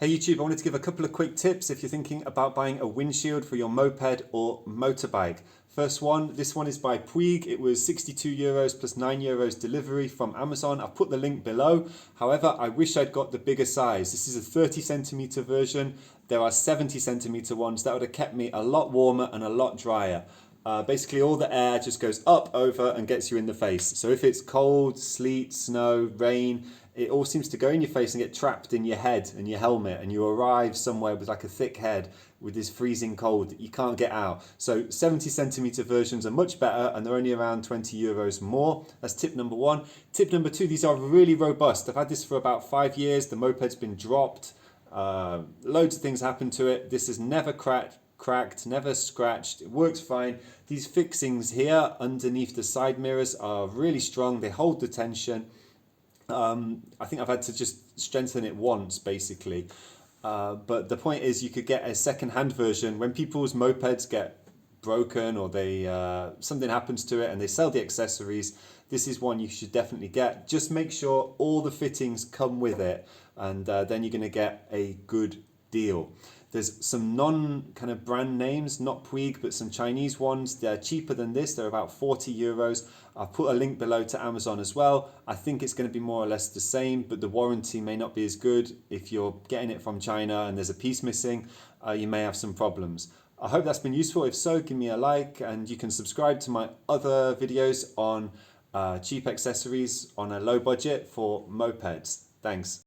Hey YouTube, I wanted to give a couple of quick tips if you're thinking about buying a windshield for your moped or motorbike. First one, this one is by Puig. It was 62 euros plus 9 euros delivery from Amazon. I've put the link below. However, I wish I'd got the bigger size. This is a 30 centimeter version. There are 70 centimeter ones. That would have kept me a lot warmer and a lot drier. Basically all the air just goes up, over and gets you in the face. So if it's cold, sleet, snow, rain, it all seems to go in your face and get trapped in your head and your helmet, and you arrive somewhere with like a thick head with this freezing cold that you can't get out. So 70 centimeter versions are much better and they're only around 20 euros more. That's tip number one. Tip number two, these are really robust. I've had this for about 5 years. The moped's been dropped. Loads of things happened to it. This has never cracked, never scratched. It works fine. These fixings here underneath the side mirrors are really strong. They hold the tension. I think I've had to just strengthen it once basically. But the point is you could get a second-hand version. When people's mopeds get broken or they something happens to it and they sell the accessories, this is one you should definitely get. Just make sure all the fittings come with it, and then you're going to get a good deal. There's some kind of brand names, not Puig, but some Chinese ones. They're cheaper than this. They're about 40 euros. I've put a link below to Amazon as well. I think it's going to be more or less the same, but the warranty may not be as good. If you're getting it from China and there's a piece missing, you may have some problems. I hope that's been useful. If so, give me a like, and you can subscribe to my other videos on cheap accessories on a low budget for mopeds. Thanks.